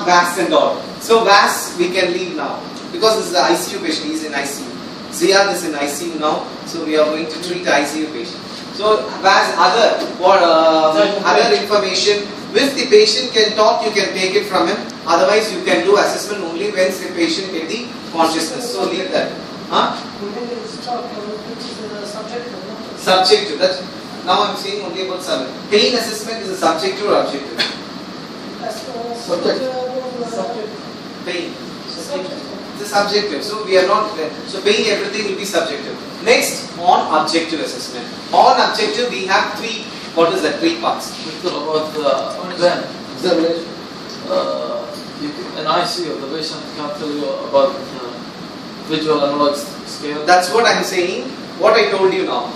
VAS and all. So VAS we can leave now because this is the ICU patient. He is in ICU. Ziyad is in ICU now, so we are going to treat ICU patient. So VAS other information. If the patient can talk, you can take it from him. Otherwise, you can do assessment only when the patient get the consciousness. So leave that. Subjective. That's now I'm saying only about pain assessment is a subjective or objective? Subjective. Pain. It's a subjective. So we are not. So pain, everything will be subjective. Next, on objective assessment. On objective, we have three. What is that? Three parts. About the examination. An ICU, the patient can tell you about visual analog scale. That's what I'm saying. What I told you now.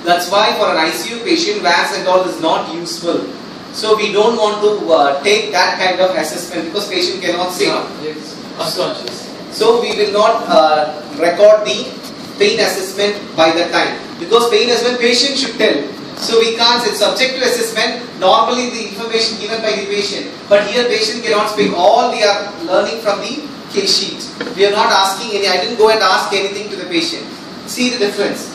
That's why for an ICU patient, VAS and all is not useful. So we don't want to take that kind of assessment because patient cannot say. It's unconscious. So we will not record the pain assessment by the time because pain assessment patient should tell. So we can't say subjective assessment. Normally the information given by the patient, but here patient cannot speak. All we are learning from the case sheet. We are not asking any. I didn't go and ask anything to the patient. See the difference.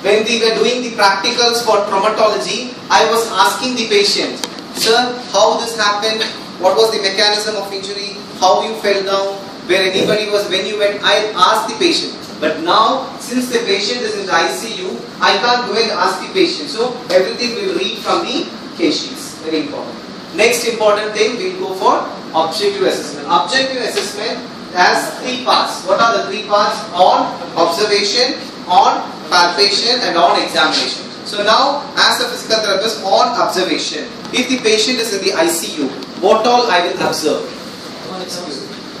When we were doing the practicals for traumatology, I was asking the patient, sir, how this happened? What was the mechanism of injury? How you fell down? Where anybody was when you went? I asked the patient. But now, since the patient is in the ICU, I can't go and ask the patient. So everything we will read from the case sheets. Very important. Next important thing, we will go for objective assessment. Objective assessment has three parts. What are the three parts? On observation, on palpation, and on examination. So now, as a physical therapist, on observation. If the patient is in the ICU, what all I will observe?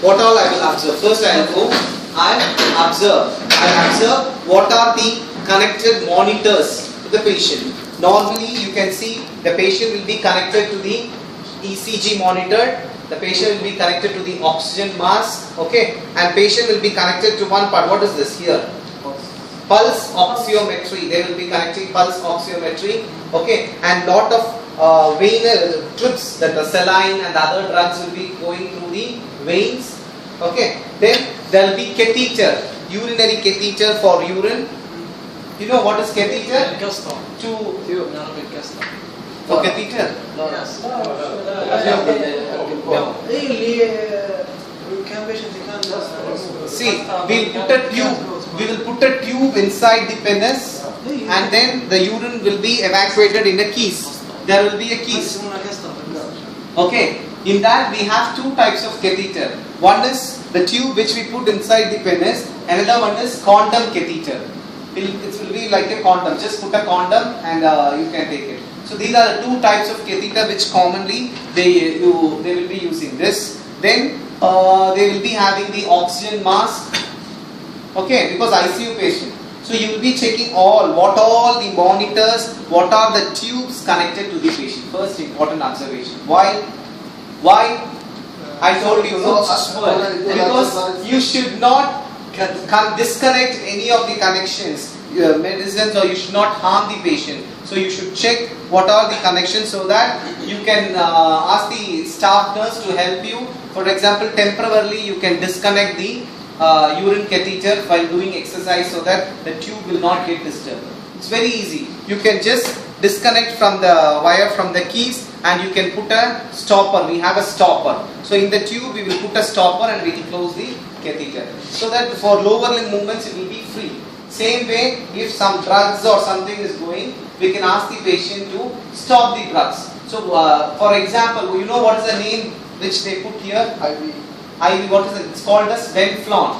What all I will observe? First I will go and observe. I observe what are the connected monitors to the patient. Normally you can see the patient will be connected to the ECG monitor. The patient will be connected to the oxygen mask. Okay, and patient will be connected to one part. What is this here? Pulse oxiometry. They will be connecting pulse oxiometry. Okay, and lot of vein trips, that the saline and other drugs will be going through the veins. Okay, then there will be catheter, urinary catheter for urine. You know what is catheter? For catheter? See, we will put a tube inside the penis and then the urine will be evacuated in a case. There will be a case. Okay, in that we have two types of catheter. One is the tube which we put inside the penis, another one is condom catheter. It will be like a condom, just put a condom and you can take it. So these are the two types of catheter which commonly they will be using this. Then they will be having the oxygen mask. Okay, because ICU patient. So you will be checking what all the monitors, what are the tubes connected to the patient. First important observation. Why? I told you no. Because you should not disconnect any of the connections, medicines, or you should not harm the patient. So you should check what are the connections so that you can ask the staff nurse to help you. For example, temporarily you can disconnect the urine catheter while doing exercise so that the tube will not get disturbed. It's very easy. You can just disconnect from the wire from the keys and you can put a stopper. We have a stopper. So in the tube we will put a stopper and we will close the catheter. So that for lower limb movements it will be free. Same way, if some drugs or something is going, we can ask the patient to stop the drugs. So for example, you know what is the name which they put here? IV, what is it? It's called as Venflon.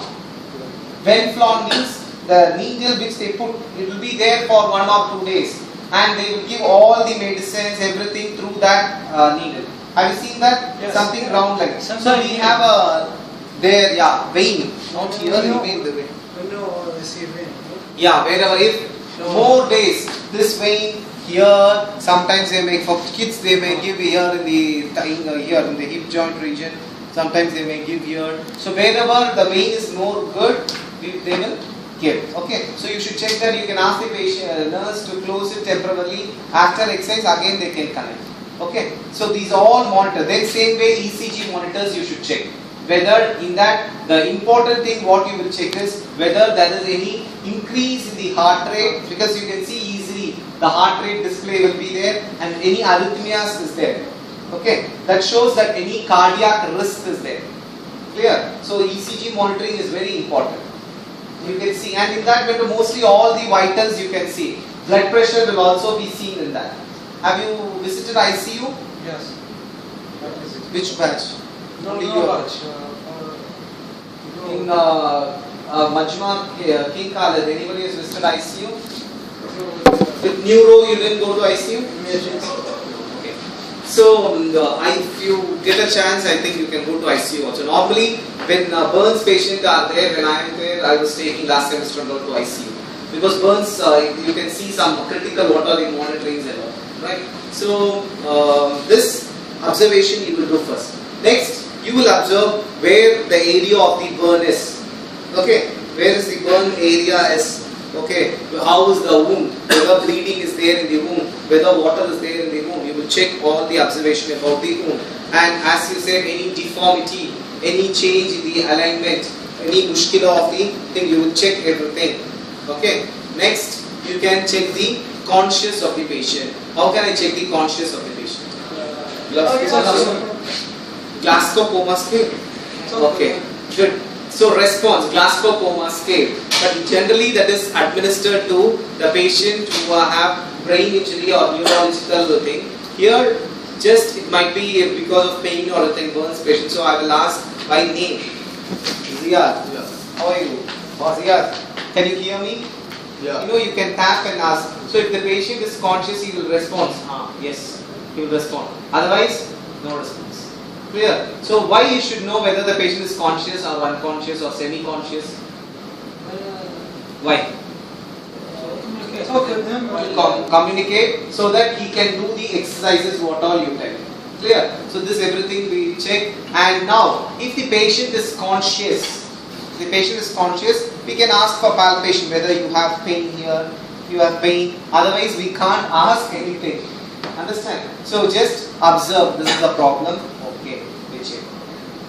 Venflon means the needle which they put, it will be there for 1 or 2 days. And they will give all the medicines, everything through that needle. Have you seen that? Yes. Something round like that. So we have a vein. Not here, it will be in the vein. No, I see vein. Yeah, wherever, if more days, this vein here, sometimes they make, for kids they may give here in the hip joint region. Sometimes they may give here. So wherever the vein is more good, they will give. Okay. So you should check that. You can ask the patient nurse to close it temporarily. After exercise, again they can connect. Okay, so these are all monitored. Then same way ECG monitors you should check. Whether in that, the important thing what you will check is whether there is any increase in the heart rate, because you can see easily the heart rate display will be there and any arrhythmias is there. Okay, that shows that any cardiac risk is there. Clear? So ECG monitoring is very important. You can see, and in that window mostly all the vitals you can see. Blood pressure will also be seen in that. Have you visited ICU? Yes. Which batch? No, Only no, your- Raj. In Majma King Khalid, anybody has visited ICU? With neuro, you didn't go to ICU? Okay. So, if you get a chance, I think you can go to ICU also. Normally, when burns patients are there, when I am there, I was taking last semester go to ICU. Because burns, you can see some critical what are the monitorings and all. Right? So, this observation you will do first. Next, you will observe where the area of the burn is. Okay, where is the burn area is. Okay, how is the wound, whether bleeding is there in the wound, whether water is there in the wound. You will check all the observation about the wound. And as you said, any deformity, any change in the alignment, any mushkila of the thing, you will check everything. Okay, next you can check the conscious of the patient. How can I check the conscious of the patient? Glasgow Coma Scale. Okay, good. So response, Glasgow Coma Scale. But generally that is administered to the patient who have brain injury or neurological thing. Here, just it might be because of pain or a thing, burns patient. So I will ask by name. Ziyad, how are you? Ziyad, can you hear me? Yeah. You know, you can tap and ask. So if the patient is conscious, he will respond. Yes, he will respond. Otherwise, no response. Clear? So why you should know whether the patient is conscious or unconscious or semi-conscious? Why? To communicate so that he can do the exercises what all you tell. Clear? So this everything we check. And now, if the patient is conscious, we can ask for palpation whether you have pain here, you have pain. Otherwise, we can't ask anything. Understand? So just observe. This is the problem. Okay, we check.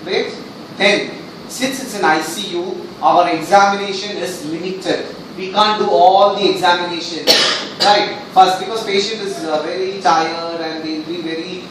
Great. Then, since it's an ICU, our examination is limited. We can't do all the examination, right? First, because patient is very tired and they will be very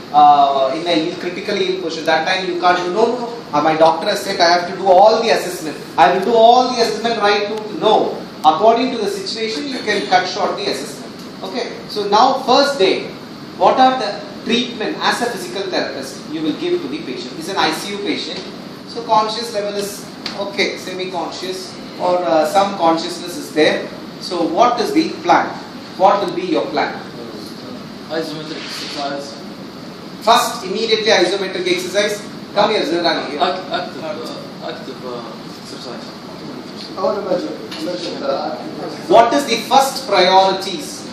in a critically ill position. That time you can't do, no. My doctor has said I have to do all the assessment. I will do all the assessment right to no. According to the situation, you can cut short the assessment. Okay. So now first day, what are the treatment as a physical therapist you will give to the patient? It's an ICU patient. So conscious level is okay, semi-conscious or some consciousness is there. So what is the plan? What will be your plan? Isometric exercise. First, immediately isometric exercise. Come here, Zirani. Active exercise. What is the first priorities?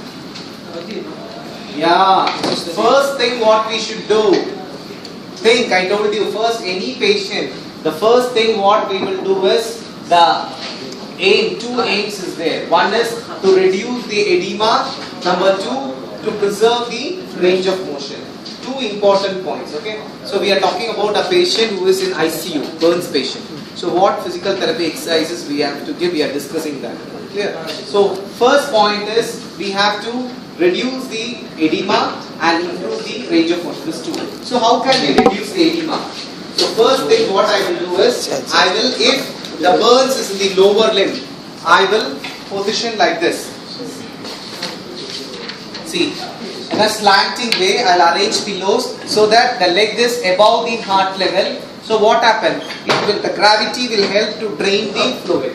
Yeah, first thing what we should do. Think, I told you first, any patient, the first thing what we will do is the aim, two aims is there. One is to reduce the edema, number two, to preserve the range of motion. Two important points, okay? So we are talking about a patient who is in ICU, burns patient. So what physical therapy exercises we have to give, we are discussing that. Clear? So first point is we have to reduce the edema and improve the range of motion. This two. So how can we reduce the edema? So first thing what I will do is, I will, if the burns is in the lower limb, I will position like this. See, in a slanting way, I'll arrange pillows so that the leg is above the heart level. So what happens? The gravity will help to drain the fluid.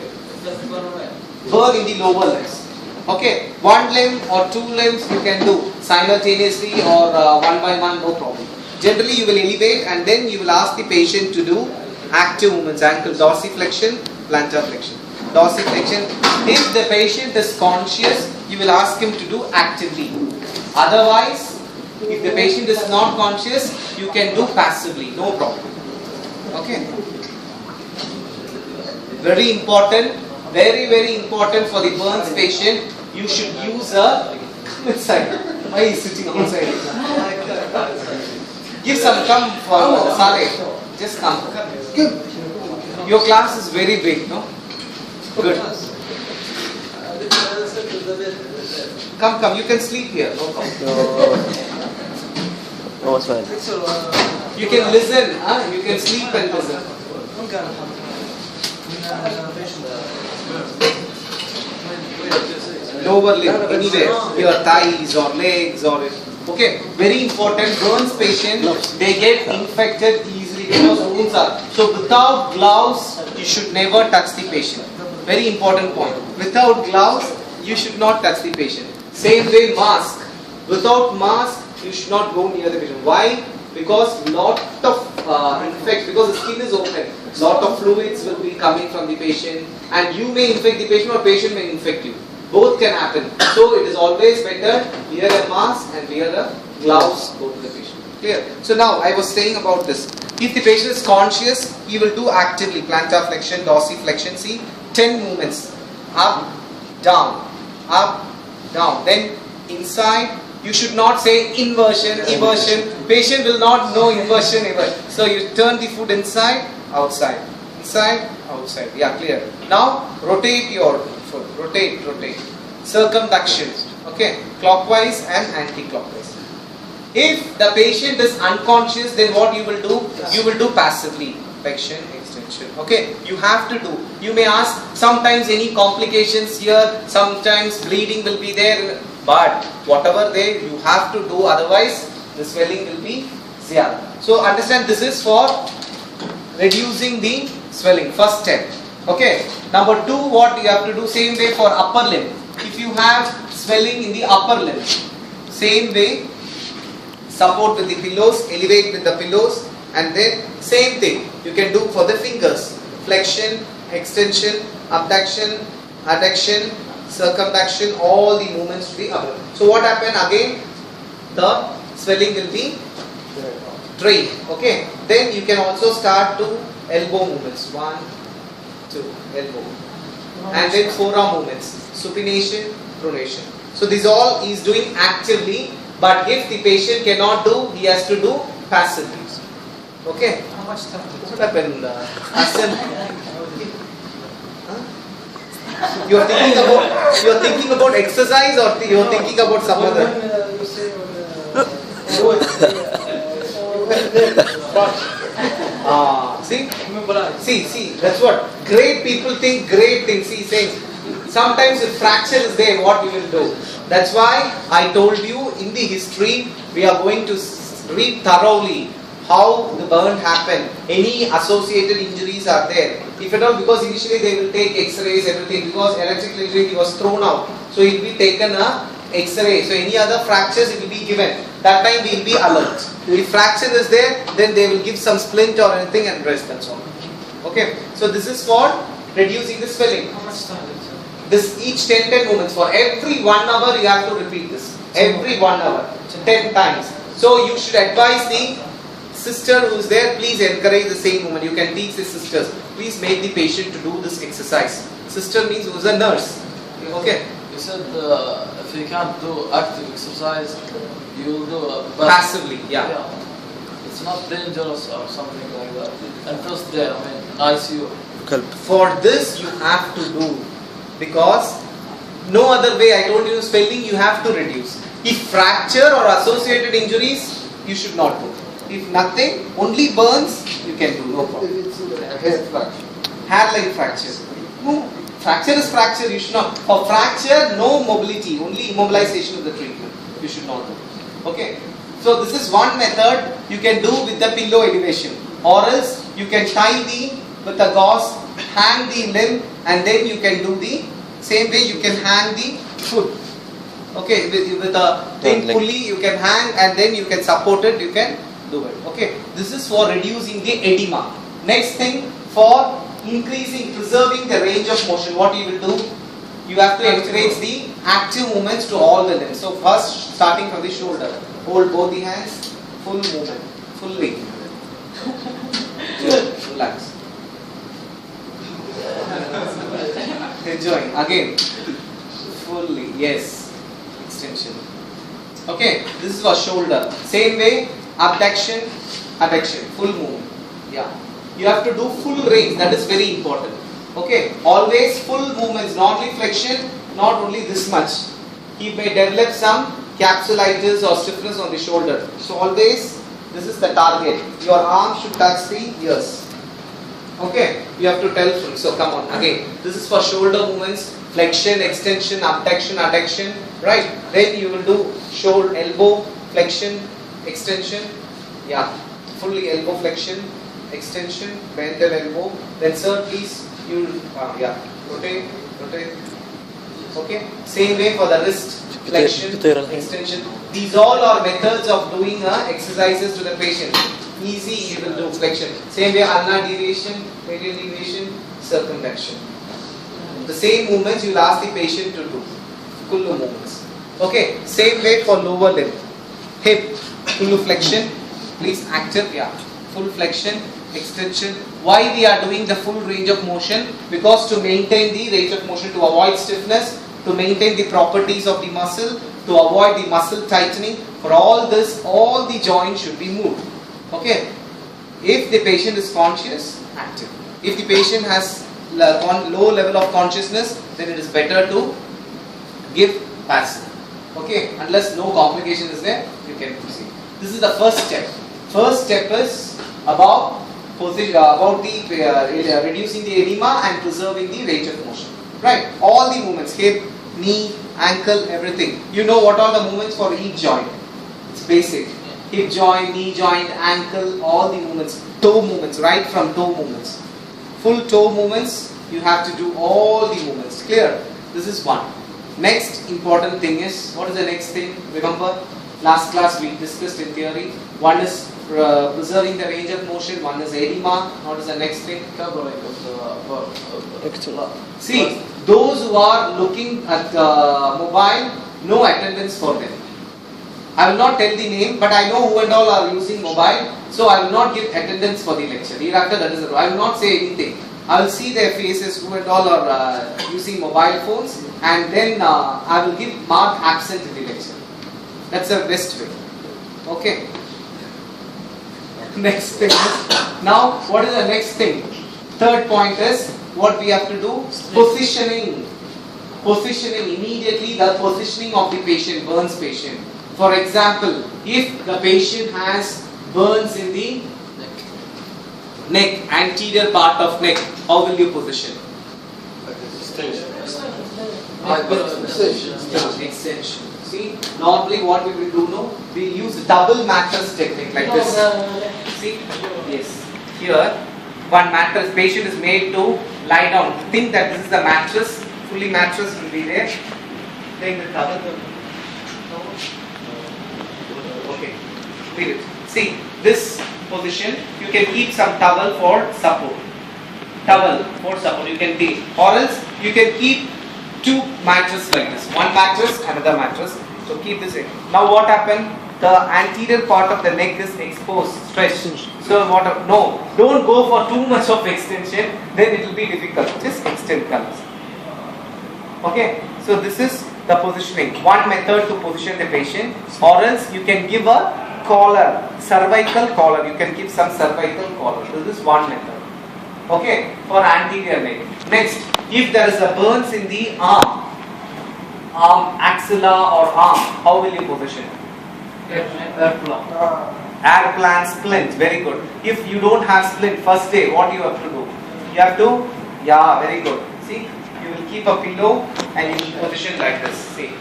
Burn in the lower legs. Okay, one limb or two limbs you can do simultaneously or one by one, no problem. Generally you will elevate and then you will ask the patient to do active movements, ankle dorsiflexion, plantar flexion. Dorsiflexion. If the patient is conscious, you will ask him to do actively. Otherwise, if the patient is not conscious, you can do passively, no problem. Okay. Very important, very important for the burns patient, you should use a, come inside. Why is he sitting outside? Give some, come for Saleh. Just come. Your class is very big, no? Good. Come, you can sleep here. No problem. No, it's fine. You can listen, you can sleep and listen. Lower limb, anywhere, your thighs or legs or okay. Very important. Burns patient, they get infected easily because wounds are. So without gloves, you should never touch the patient. Very important point. Without gloves, you should not touch the patient. Same way, mask. Without mask, you should not go near the patient. Why? Because lot of because the skin is open, lot of fluids will be coming from the patient, and you may infect the patient or patient may infect you. Both can happen. So it is always better wear a mask and wear the gloves. Go to the patient. Clear? So now I was saying about this. If the patient is conscious, he will do actively plantar flexion, dorsiflexion. See, 10 movements: up, down, up, down. Then inside. You should not say inversion, eversion. Patient will not know inversion ever. So you turn the foot inside, outside. Inside, outside. Yeah, clear. Now rotate your foot. Rotate. Circumduction. Okay. Clockwise and anti-clockwise. If the patient is unconscious, then what you will do? You will do passively. Flexion, extension. Okay. You have to do. You may ask, sometimes any complications here, sometimes bleeding will be there. But whatever you have to do, otherwise the swelling will be zero. So understand, this is for reducing the swelling, first step. Okay. Number 2, what you have to do, same way for upper limb. If you have swelling in the upper limb, same way, support with the pillows, elevate with the pillows, and then same thing you can do for the fingers. Flexion, extension, abduction, adduction, circumduction, all the movements to be upper. So what happened again? The swelling will be drained. Okay. Then you can also start to elbow movements. 1, 2, elbow. And then forearm movements. Supination, pronation. So this all he is doing actively, but if the patient cannot do, he has to do passively. Okay. How much time? What happened? You are thinking about exercise, or you are thinking about some other? See, that's what great people think. Great things. See, saying sometimes if fracture is there, what you will do? That's why I told you in the history we are going to read thoroughly how the burn happened, any associated injuries are there. If at all, because initially they will take X-rays, everything, because electrical injury was thrown out. So it will be taken a X-ray. So any other fractures it will be given. That time we will be alert. If fracture is there, then they will give some splint or anything and rest and so on. Okay. So this is for reducing the swelling. How much time is it? This each 10 movements. For every 1 hour you have to repeat this. Every 1 hour. 10 times. So you should advise the sister who is there, please encourage the same movement. You can teach the sisters. Please make the patient to do this exercise. Sister means who is a nurse. Okay. You said if you can't do active exercise, you will do Passively, yeah. It's not dangerous or something like that. And just there, I mean, ICU. For this you have to do, because no other way. I told you, swelling you have to reduce. If fracture or associated injuries, you should not do. If nothing, only burns, you can do, no problem. If it's hair fracture. Hairline fracture. No, fracture is fracture, you should not. For fracture, no mobility, only immobilization of the treatment. You should not do. Okay. So this is one method you can do with the pillow elevation. Or else you can tie with the gauze, hang the limb, and then you can do the same way you can hang the foot. Okay, with a thin pulley you can hang, and then you can support it, you can do it. Okay, this is for reducing the edema. Next thing, for increasing, preserving the range of motion, what you will do? You have to encourage the active movements to all the limbs. So first, starting from the shoulder, hold both the hands, full movement, fully. Relax. Enjoy. Again, fully. Yes. Extension. Okay, this is for shoulder. Same way, abduction, adduction, full movement. Yeah. You have to do full range, that is very important. Okay, always full movements, not only flexion, not only this much. He may develop some capsulitis or stiffness on the shoulder. So always, this is the target. Your arm should touch the ears. Okay, you have to tell him. So come on, again, this is for shoulder movements, flexion, extension, abduction, adduction, right? Then you will do shoulder, elbow, flexion, extension, yeah, fully elbow flexion, extension, bend the elbow. Then sir, please, you, yeah, rotate, rotate. Okay, same way for the wrist, flexion, extension. These all are methods of doing exercises to the patient. Easy, you will do flexion. Same way, ulnar deviation, medial deviation, circumflexion. The same movements you will ask the patient to do. Kullu movements. Okay, same way for lower limb. Hip, kullu flexion, please active, yeah. Full flexion, extension. Why we are doing the full range of motion? Because to maintain the range of motion, to avoid stiffness, to maintain the properties of the muscle, to avoid the muscle tightening. For all this, all the joints should be moved. Okay. If the patient is conscious, active. If the patient has low level of consciousness, then it is better to give passive. Okay. Unless no complication is there, you can proceed. This is the first step. First step is about the reducing the edema and preserving the range of motion. Right? All the movements, hip, knee, ankle, everything. You know what are the movements for each joint. It's basic. Hip joint, knee joint, ankle, all the movements. Toe movements, right from toe movements. Full toe movements, you have to do all the movements. Clear? This is one. Next important thing is, what is the next thing? Remember, last class we discussed in theory. One is preserving the range of motion, one is edema. What is the next thing? Covering of External. See, those who are looking at mobile, no attendance for them. I will not tell the name, but I know who and all are using mobile, so I will not give attendance for the lecture. Hereafter, that is the rule. I will not say anything. I will see their faces, who and all are using mobile phones, and then I will give mark absent in the lecture. That's the best way. Okay. Next thing is, now what is the next thing? Third point is, what we have to do? Positioning. Positioning, immediately the positioning of the patient, burns patient. For example, if the patient has burns in the neck, anterior part of neck, how will you position? Extension. See, normally what we will do now, we use double mattress technique like this. See, yes. Here, one mattress, patient is made to lie down. Think that this is the mattress, fully mattress will be there. Then the towel. Okay, feel it. See, this position, you can keep some towel for support. Towel for support, you can keep. Or else, you can keep two mattresses like this. One mattress, another mattress. So keep this in. Now what happened? The anterior part of the neck is exposed, stretched. So what? No, don't go for too much of extension. Then it will be difficult. Just extend colors. Okay. So this is the positioning. One method to position the patient. Or else you can give a collar, cervical collar. You can give some cervical collar. This is one method. Okay, for anterior neck. Next, if there is a burns in the arm, axilla or arm, how will you position? Air plan splint, very good. If you don't have splint, first day, what you have to do? You have to, yeah, very good. See, you will keep a pillow and you will position like this. See,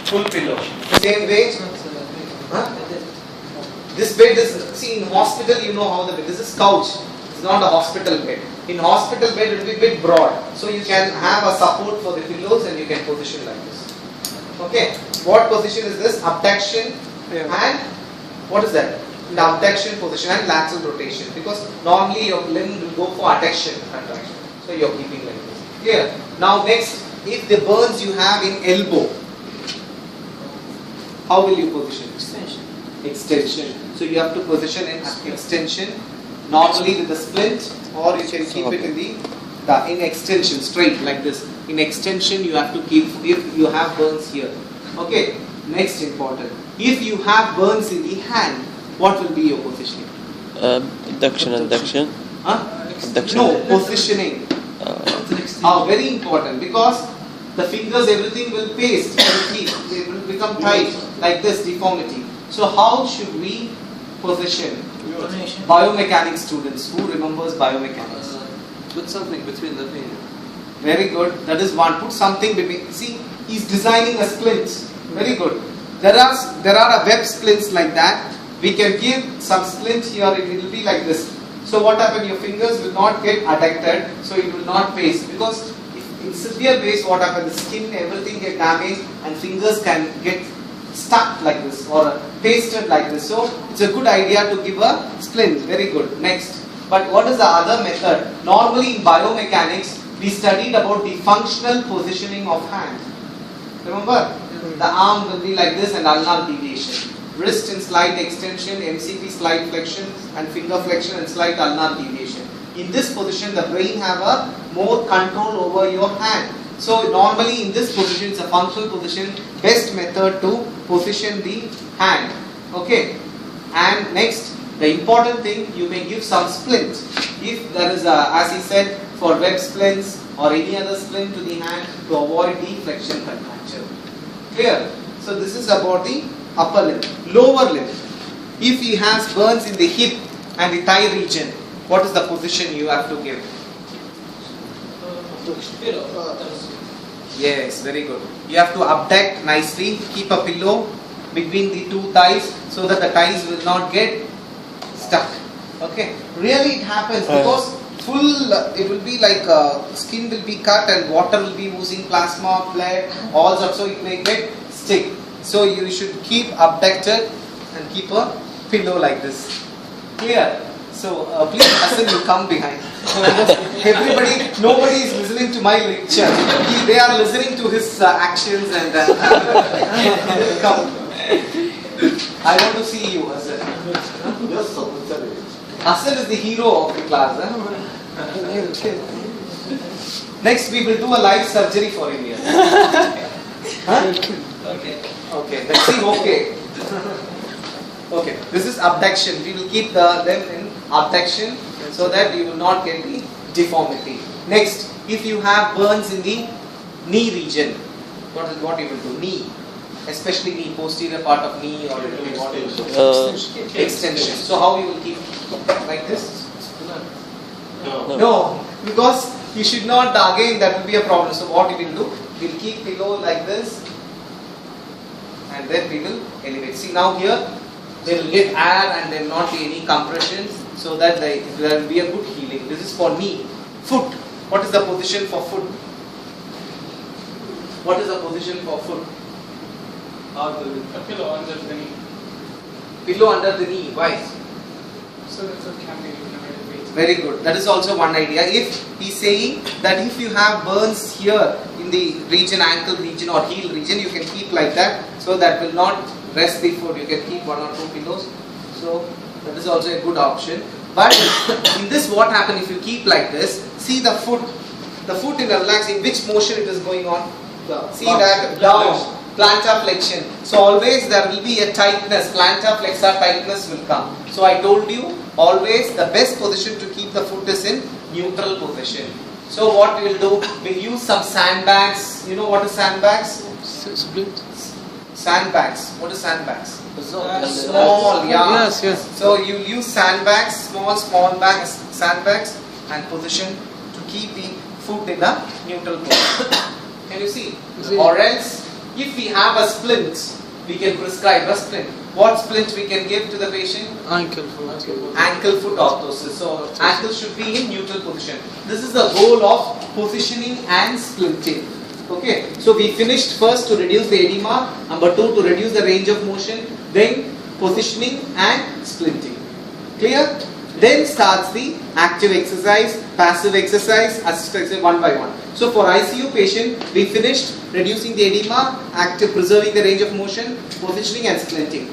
full pillow. Same way. Huh? This bed is, see, in hospital you know how the bed, this is couch. It's not a hospital bed. In hospital bed it will be a bit broad. So you can have a support for the pillows and you can position like this. Okay. What position is this? Abduction and what is that? The abduction position and lateral rotation. Because normally your limb will go for adduction, contraction. So you are keeping like this. Clear? Now next, if the burns you have in elbow, how will you position? Extension. So you have to position in extension, normally with the splint, or you can keep it in in extension, straight like this. In extension you have to keep, if you have burns here. Okay, next important. If you have burns in the hand, what will be your positioning? Abduction. Huh? Abduction. No, positioning. Very important, because the fingers, everything will paste, they will become tight like this, deformity. So how should we position? Biomechanics students, who remembers biomechanics? Put something between the fingers. Very good. That is one. Put something between. See, he's designing a splint. Very good. There are a web splints like that. We can give some splint here. It will be like this. So what happens? Your fingers will not get adducted. So it will not paste, because if in severe ways, what happens? The skin, everything get damaged, and fingers can get stuck like this or pasted like this. So it's a good idea to give a splint. Very good. Next. But what is the other method? Normally in biomechanics, we studied about the functional positioning of hand. Remember? The arm will be like this and ulnar deviation. Wrist in slight extension, MCP slight flexion, and finger flexion and slight ulnar deviation. In this position, the brain have a more control over your hand. So normally in this position, it's a functional position, best method to position the hand. Okay. And next, the important thing, you may give some splint. If there is a, as he said, for web splints or any other splint to the hand to avoid the flexion contracture. Clear? So this is about the upper limb. Lower limb. If he has burns in the hip and the thigh region, what is the position you have to give? Yes, very good. You have to abduct nicely, keep a pillow between the two thighs so that the thighs will not get stuck. Okay, really it happens because it will be like skin will be cut and water will be oozing, plasma, blood, all sorts, so it may get stick. So you should keep abducted and keep a pillow like this. Clear? So please Hassan, you come behind. Nobody is listening to my lecture. They are listening to his actions and come. I want to see you, Hassan. Hassan is the hero of the class. Next, we will do a live surgery for him here. Huh? Okay. Let's see. Okay. Okay. This is abduction. We will keep them in abduction so that you will not get the deformity. Next, if you have burns in the knee region, what you will do? Knee. Especially knee, posterior part of knee or extension. So how you will keep like this? No, because you should not, again that will be a problem. So what we will do? We will keep pillow like this and then we will elevate. See now here, they will get air and there will not be any compression, so that there will be a good healing. This is for knee. Foot. What is the position for foot? What is the position for foot? A pillow under the knee. Pillow under the knee. Why? So that it can be weight. Very good. That is also one idea. If he's saying that if you have burns here in the region, ankle region or heel region, you can keep like that. So that will not rest the foot. You can keep 1 or 2 pillows. So that is also a good option. But in this, what happens if you keep like this? See the foot in a relaxing. Which motion it is going on? See that down. Plantar flexion. So always there will be a tightness, plantar flexor tightness will come. So I told you, always the best position to keep the foot is in neutral position. So what we will do, we'll use some sandbags. You know what is sandbags? Sandbags. What is sandbags? Small, yeah. Yes. So you use sandbags, small sandbags and position to keep the foot in a neutral position. Can you see? Or else, if we have a splint, we can prescribe a splint. What splint we can give to the patient? Ankle foot. Ankle foot orthosis. So ankle should be in neutral position. This is the goal of positioning and splinting. Okay. So we finished first to reduce the edema. Number 2 to reduce the range of motion. Then positioning and splinting. Clear? Then starts the active exercise, passive exercise, assisted exercise one by one. So for ICU patient, we finished reducing the edema, active preserving the range of motion, positioning and splinting.